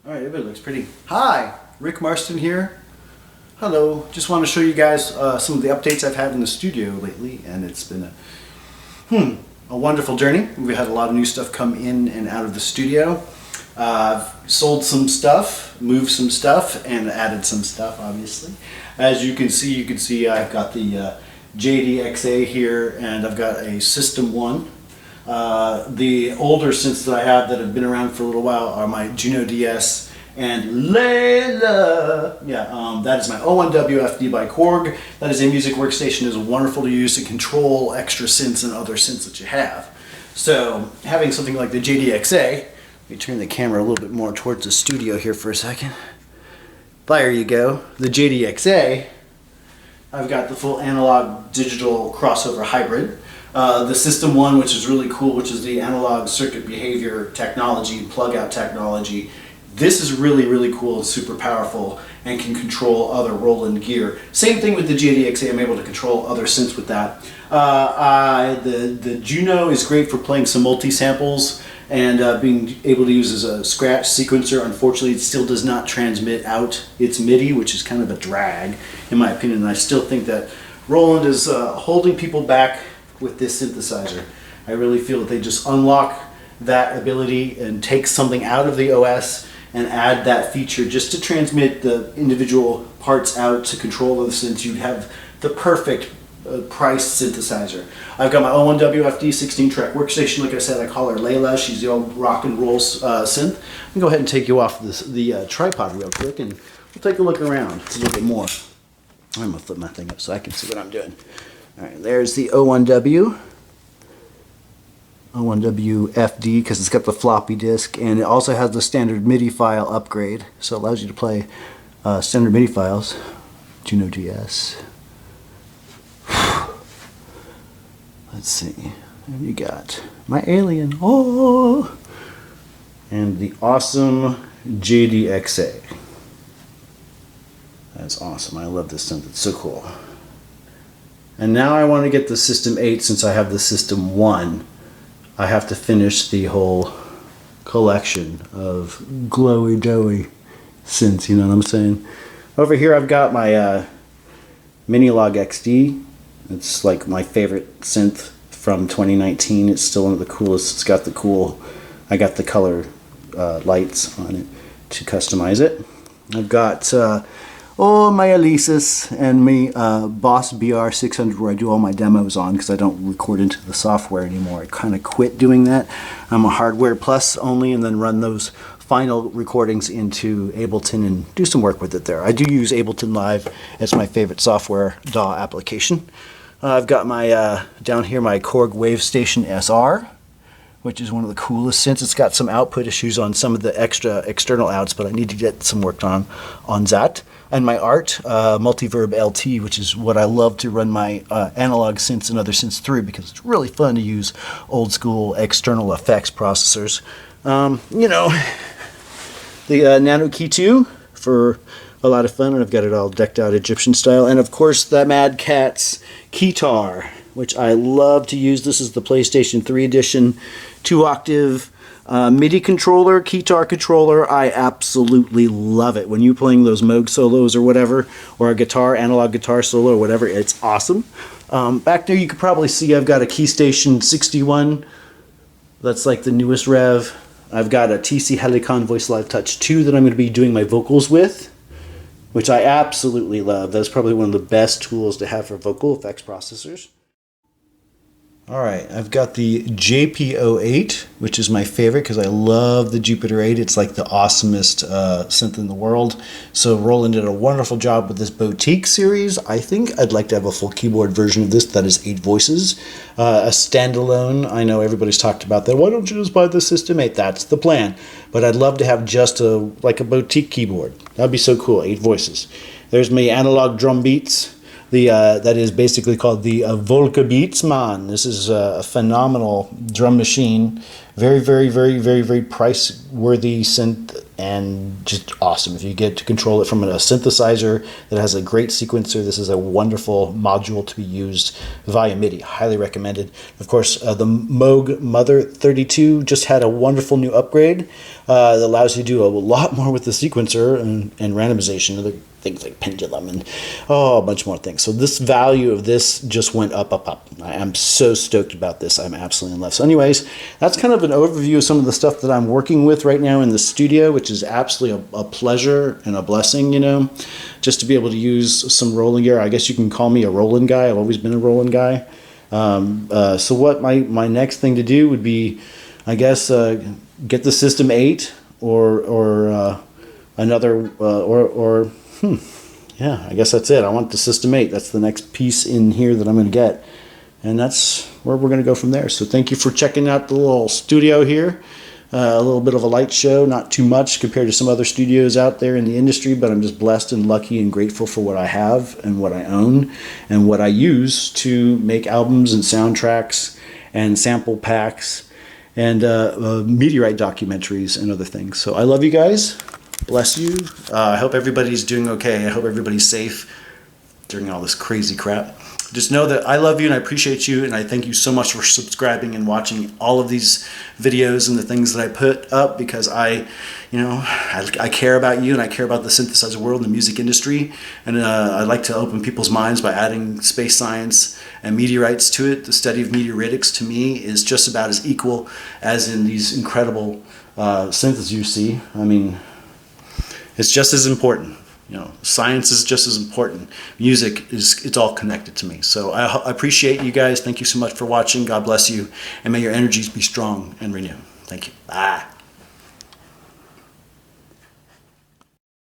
Alright, everybody looks pretty. Hi, Rik Marston here. Hello, just want to show you guys some of the updates I've had in the studio lately, and it's been a wonderful journey. We've had a lot of new stuff come in and out of the studio. I've sold some stuff, moved some stuff, and added some stuff, obviously. As you can see I've got the JD-XA here, and I've got a System-1. The older synths that I have that have been around for a little while are my Juno-DS and Layla. Yeah, that is my O1W FD by Korg. That is a music workstation. It's wonderful to use to control extra synths and other synths that you have. So having something like the JD-XA, let me turn the camera a little bit more towards the studio here for a second. There you go. The JD-XA, I've got the full analog digital crossover hybrid. The System-1, which is really cool, which is the analog circuit behavior technology, plug-out technology. This is really, really cool and super powerful and can control other Roland gear. Same thing with the JD-XA, I'm able to control other synths with that. The Juno is great for playing some multi-samples and being able to use as a scratch sequencer. Unfortunately, it still does not transmit out its MIDI, which is kind of a drag, in my opinion. And I still think that Roland is holding people back with this synthesizer. I really feel that they just unlock that ability and take something out of the OS and add that feature just to transmit the individual parts out to control the synths. You have the perfect priced synthesizer. I've got my O1W FD 16-track workstation. Like I said, I call her Layla. She's the old rock and roll synth. I'm going to go ahead and take you off the tripod real quick, and we'll take a look around a little bit more. I'm going to flip my thing up so I can see what I'm doing. All right, there's the O1W FD, because it's got the floppy disk, and it also has the standard MIDI file upgrade, so it allows you to play standard MIDI files. Juno-DS. Let's see. And you got my alien. Oh, and the awesome JD-XA. That's awesome. I love this synth. It's so cool. And now I want to get the System 8 since I have the System 1. I have to finish the whole collection of glowy doughy synths, you know what I'm saying? Over here I've got my Minilogue XD. It's like my favorite synth from 2019. It's still one of the coolest. It's got the cool, I got the color lights on it to customize it. I've got my Alesis and my Boss BR600, where I do all my demos on because I don't record into the software anymore. I kind of quit doing that. I'm a Hardware Plus only, and then run those final recordings into Ableton and do some work with it there. I do use Ableton Live as my favorite software DAW application. I've got my, down here, my Korg Wavestation SR, which is one of the coolest synths. It's got some output issues on some of the extra external outs, but I need to get some work on that. And my Art MultiVerb LT, which is what I love to run my analog synths and other synths through, because it's really fun to use old school external effects processors. You know, the NanoKEY 2 for a lot of fun, and I've got it all decked out Egyptian style. And of course the Mad Katz Keytar, which I love to use. This is the PlayStation 3 edition 2-octave MIDI controller, Keytar controller. I absolutely love it. When you're playing those Moog solos or whatever, or a guitar, analog guitar solo or whatever, it's awesome. Back there you could probably see I've got a Keystation 61. That's like the newest rev. I've got a TC Helicon Voicelive Touch 2 that I'm going to be doing my vocals with, which I absolutely love. That's probably one of the best tools to have for vocal effects processors. Alright, I've got the JP-08, which is my favorite because I love the Jupiter 8. It's like the awesomest synth in the world. So Roland did a wonderful job with this Boutique series. I think I'd like to have a full keyboard version of this that is 8 voices. A standalone, I know everybody's talked about that. Why don't you just buy the System 8? That's the plan. But I'd love to have just like a Boutique keyboard. That'd be so cool, 8 voices. There's my analog drum beats. that is basically called the Volkabeatsman. This is a phenomenal drum machine. Very, very, very, very, very price-worthy synth, and just awesome. If you get to control it from a synthesizer that has a great sequencer, this is a wonderful module to be used via MIDI. Highly recommended. Of course, the Moog Mother-32 just had a wonderful new upgrade that allows you to do a lot more with the sequencer and randomization. Other things like pendulum and a bunch more things. So this value of this just went up, up, up. I am so stoked about this. I'm absolutely in love. So anyways, that's kind of an overview of some of the stuff that I'm working with right now in the studio, which is absolutely a pleasure and a blessing, you know, just to be able to use some Roland gear. I guess you can call me a Roland guy. I've always been a Roland guy. So what my next thing to do would be, I guess, get the System 8 or another yeah, I guess that's it. I want the System 8. That's the next piece in here that I'm going to get. And that's where we're going to go from there. So thank you for checking out the little studio here. A little bit of a light show, not too much compared to some other studios out there in the industry, but I'm just blessed and lucky and grateful for what I have and what I own and what I use to make albums and soundtracks and sample packs and meteorite documentaries and other things. So I love you guys. Bless you. I hope everybody's doing okay. I hope everybody's safe during all this crazy crap. Just know that I love you and I appreciate you, and I thank you so much for subscribing and watching all of these videos and the things that I put up, because I care about you and I care about the synthesizer world and the music industry, and I like to open people's minds by adding space science and meteorites to it. The study of meteoritics to me is just about as equal as in these incredible synths you see. I mean, it's just as important. You know, science is just as important. Music it's all connected to me. So I appreciate you guys. Thank you so much for watching. God bless you. And may your energies be strong and renewed. Thank you. Bye.